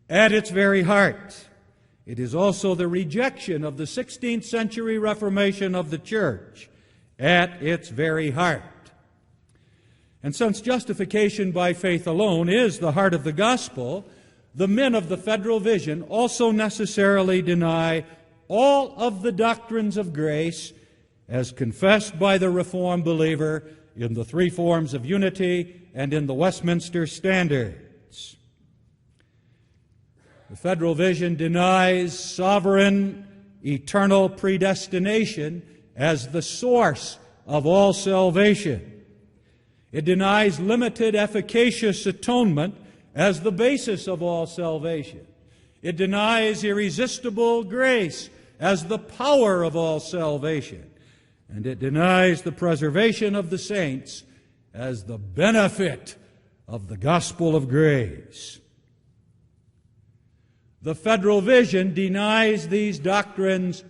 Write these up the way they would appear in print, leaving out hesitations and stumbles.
At its very heart, it is also the rejection of the 16th century Reformation of the Church at its very heart. And since justification by faith alone is the heart of the gospel, the men of the Federal Vision also necessarily deny all of the doctrines of grace as confessed by the Reformed believer in the three forms of unity and in the Westminster Standards. The Federal Vision denies sovereign, eternal predestination as the source of all salvation. It denies limited, efficacious atonement as the basis of all salvation. It denies irresistible grace as the power of all salvation. And it denies the preservation of the saints as the benefit of the gospel of grace. The Federal Vision denies these doctrines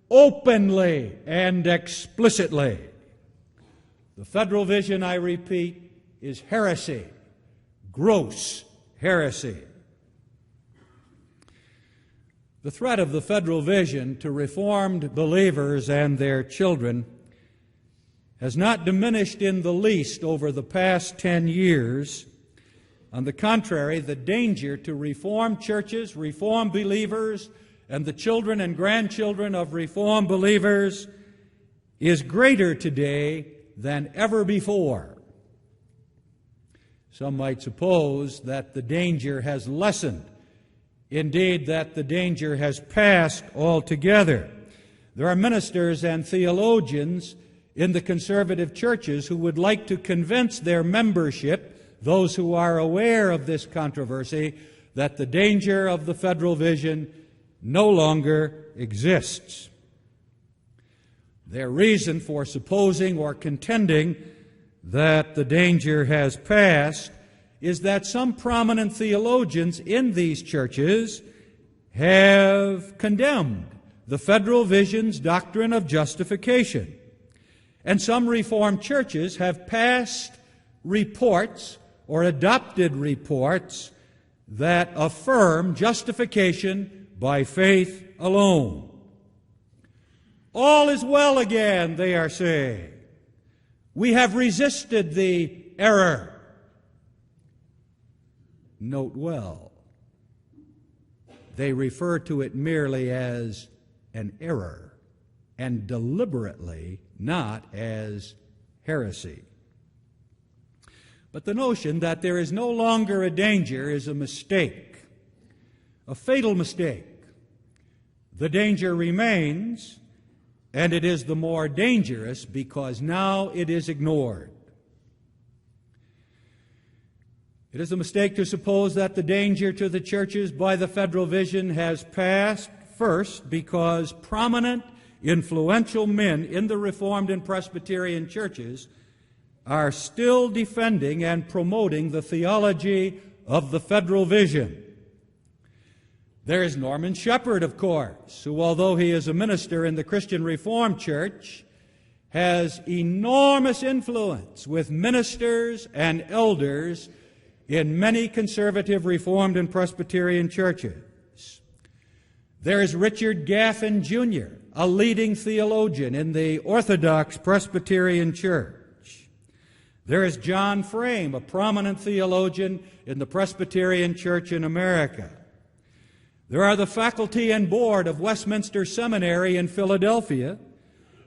openly and explicitly. The Federal Vision, I repeat, is heresy, gross heresy. The threat of the Federal Vision to Reformed believers and their children has not diminished in the least over the past 10 years. On the contrary, the danger to Reformed churches, Reformed believers, and the children and grandchildren of Reformed believers is greater today than ever before. Some might suppose that the danger has lessened, indeed that the danger has passed altogether. There are ministers and theologians in the conservative churches who would like to convince their membership, those who are aware of this controversy, that the danger of the Federal Vision no longer exists. Their reason for supposing or contending that the danger has passed is that some prominent theologians in these churches have condemned the Federal Vision's doctrine of justification. And some Reformed churches have passed reports or adopted reports that affirm justification by faith alone. All is well again, they are saying. We have resisted the error. Note well, they refer to it merely as an error and deliberately not as heresy. But the notion that there is no longer a danger is a mistake, a fatal mistake. The danger remains, and it is the more dangerous because now it is ignored. It is a mistake to suppose that the danger to the churches by the Federal Vision has passed, first because prominent, influential men in the Reformed and Presbyterian churches are still defending and promoting the theology of the Federal Vision. There is Norman Shepherd, of course, who, although he is a minister in the Christian Reformed Church, has enormous influence with ministers and elders in many conservative Reformed and Presbyterian churches. There is Richard Gaffin, Jr., a leading theologian in the Orthodox Presbyterian Church. There is John Frame, a prominent theologian in the Presbyterian Church in America. There are the faculty and board of Westminster Seminary in Philadelphia,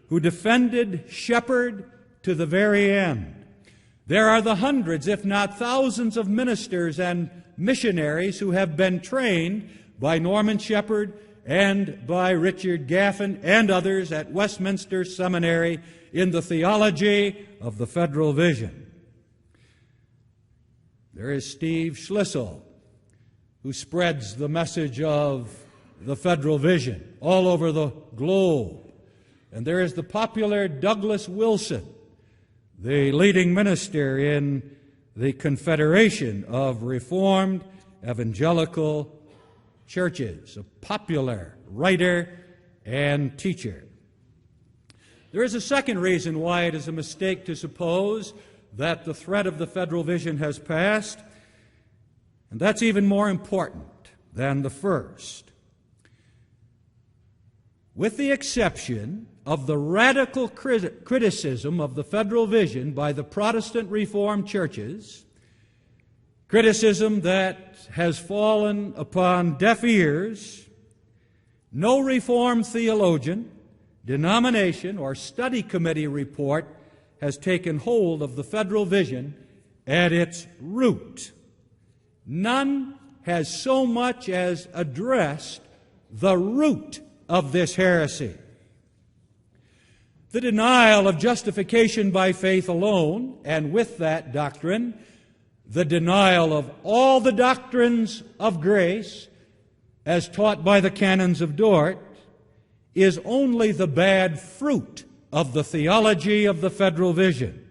who defended Shepherd to the very end. There are the hundreds, if not thousands, of ministers and missionaries who have been trained by Norman Shepherd and by Richard Gaffin and others at Westminster Seminary in the theology of the Federal Vision. There is Steve Schlissel, who spreads the message of the Federal Vision all over the globe. And there is the popular Douglas Wilson, the leading minister in the Confederation of Reformed Evangelical Churches, a popular writer and teacher. There is a second reason why it is a mistake to suppose that the threat of the Federal Vision has passed, and that's even more important. than the first. With the exception of the radical criticism of the Federal Vision by the Protestant Reformed churches, criticism that has fallen upon deaf ears, no Reformed theologian, denomination, or study committee report has taken hold of the Federal Vision at its root. None has so much as addressed the root of this heresy. The denial of justification by faith alone, and with that doctrine, the denial of all the doctrines of grace as taught by the canons of Dort, is only the bad fruit of the theology of the Federal Vision.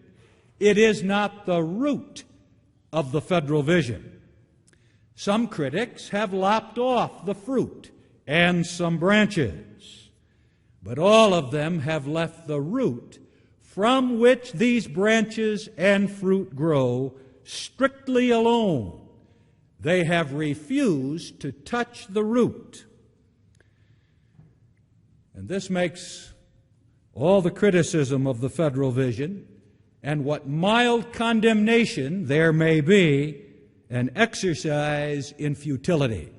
It is not the root of the Federal Vision. Some critics have lopped off the fruit and some branches, but all of them have left the root from which these branches and fruit grow strictly alone. They have refused to touch the root. And this makes all the criticism of the Federal Vision and what mild condemnation there may be an exercise in futility.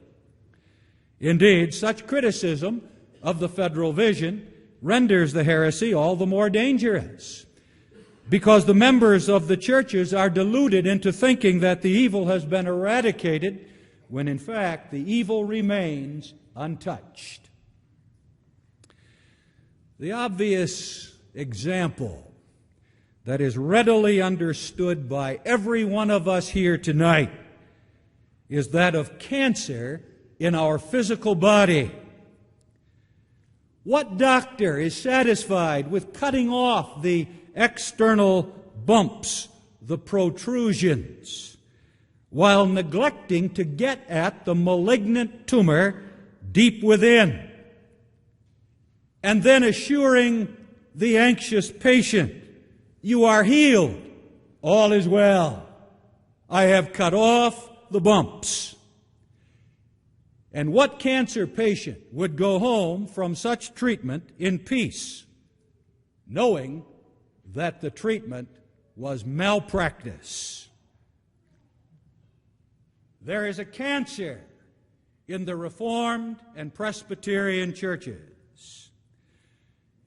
Indeed, such criticism of the Federal Vision renders the heresy all the more dangerous, because the members of the churches are deluded into thinking that the evil has been eradicated, when in fact the evil remains untouched. The obvious example that is readily understood by every one of us here tonight is that of cancer in our physical body. What doctor is satisfied with cutting off the external bumps, the protrusions, while neglecting to get at the malignant tumor deep within, and then assuring the anxious patient, "You are healed, all is well, I have cut off the bumps"? And what cancer patient would go home from such treatment in peace, knowing that the treatment was malpractice? There is a cancer in the Reformed and Presbyterian churches.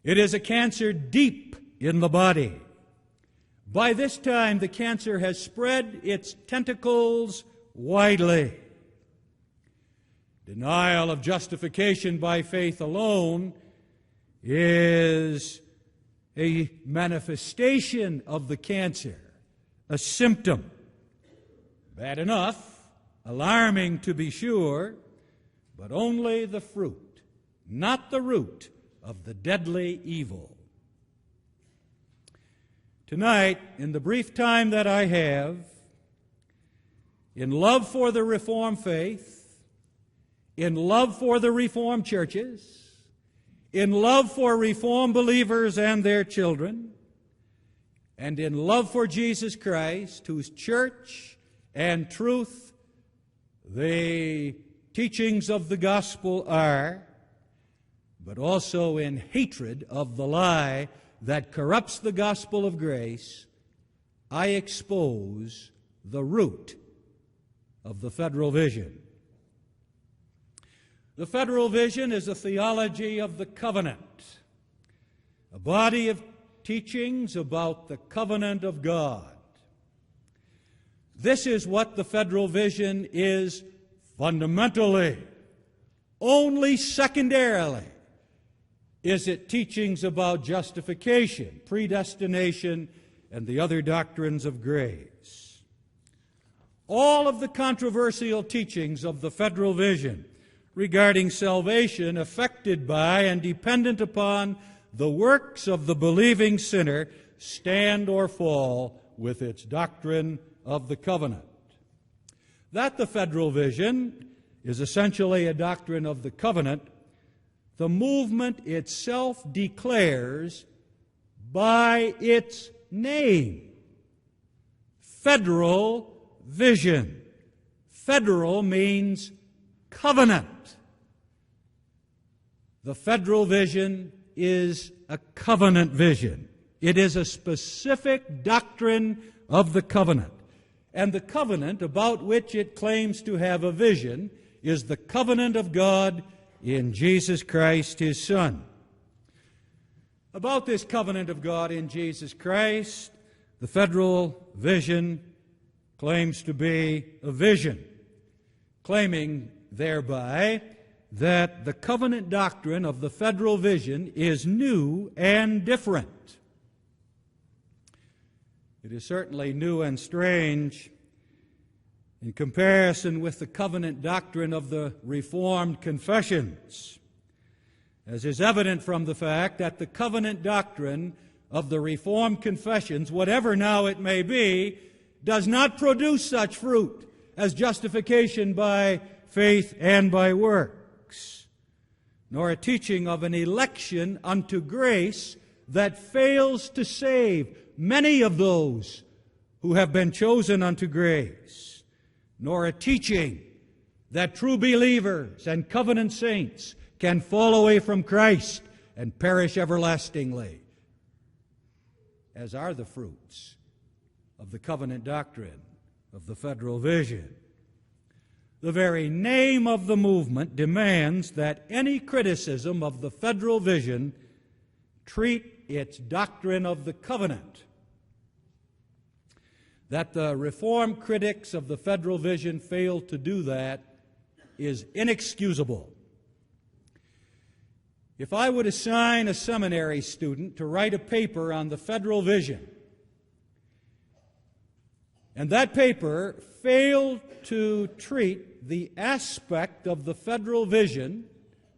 It is a cancer deep in the body. By this time, the cancer has spread its tentacles widely. Denial of justification by faith alone is a manifestation of the cancer, a symptom. Bad enough, alarming to be sure, but only the fruit, not the root of the deadly evil. Tonight, in the brief time that I have, in love for the Reformed faith, in love for the Reformed churches, in love for Reformed believers and their children, and in love for Jesus Christ, whose church and truth the teachings of the gospel are, but also in hatred of the lie that corrupts the gospel of grace, I expose the root of the Federal Vision. The Federal Vision is a theology of the covenant, a body of teachings about the covenant of God. This is what the Federal Vision is fundamentally. Only secondarily is it teachings about justification, predestination, and the other doctrines of grace. All of the controversial teachings of the Federal Vision regarding salvation affected by and dependent upon the works of the believing sinner stand or fall with its doctrine of the covenant. That the Federal Vision is essentially a doctrine of the covenant, the movement itself declares by its name: Federal Vision. Federal means covenant. The federal vision is a covenant vision. It is a specific doctrine of the covenant. And the covenant about which it claims to have a vision is the covenant of God in Jesus Christ, His Son. About this covenant of God in Jesus Christ, the federal vision claims to be a vision, claiming thereby that the covenant doctrine of the federal vision is new and different. It is certainly new and strange in comparison with the covenant doctrine of the Reformed confessions, as is evident from the fact that the covenant doctrine of the Reformed confessions, whatever now it may be, does not produce such fruit as justification by faith and by works, nor a teaching of an election unto grace that fails to save many of those who have been chosen unto grace, nor a teaching that true believers and covenant saints can fall away from Christ and perish everlastingly, as are the fruits of the covenant doctrine of the federal vision. The very name of the movement demands that any criticism of the federal vision treat its doctrine of the covenant. That the Reformed critics of the federal vision fail to do that is inexcusable. If I would assign a seminary student to write a paper on the federal vision, and that paper failed to treat the aspect of the federal vision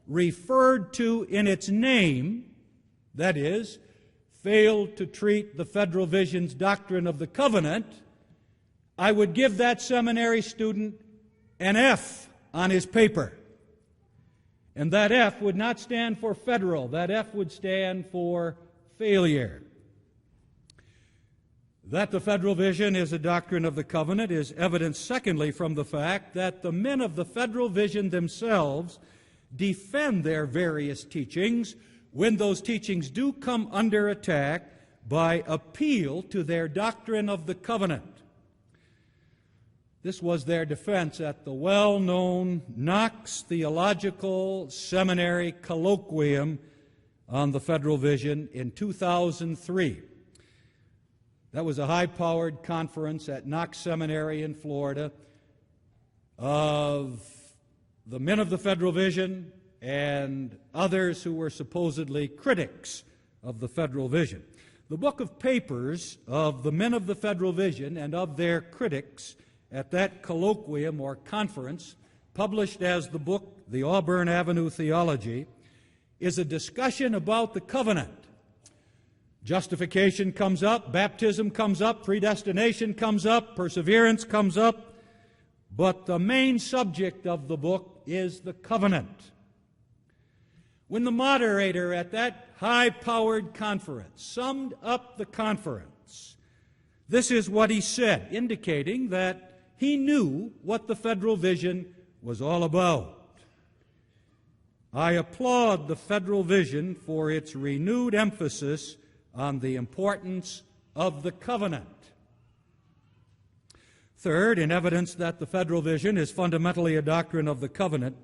referred to in its name, that is, failed to treat the federal vision's doctrine of the covenant, I would give that seminary student an F on his paper. And that F would not stand for federal. That F would stand for failure. That the federal vision is a doctrine of the covenant is evidenced, secondly, from the fact that the men of the federal vision themselves defend their various teachings when those teachings do come under attack by appeal to their doctrine of the covenant. This was their defense at the well-known Knox Theological Seminary Colloquium on the federal vision in 2003. That was a high-powered conference at Knox Seminary in Florida of the men of the federal vision and others who were supposedly critics of the federal vision. The book of papers of the men of the federal vision and of their critics at that colloquium or conference, published as the book The Auburn Avenue Theology, is a discussion about the covenant. Justification comes up, baptism comes up, predestination comes up, perseverance comes up, but the main subject of the book is the covenant. When the moderator at that high-powered conference summed up the conference, this is what he said, indicating that he knew what the federal vision was all about. I applaud the federal vision for its renewed emphasis on the importance of the covenant. Third, in evidence that the federal vision is fundamentally a doctrine of the covenant,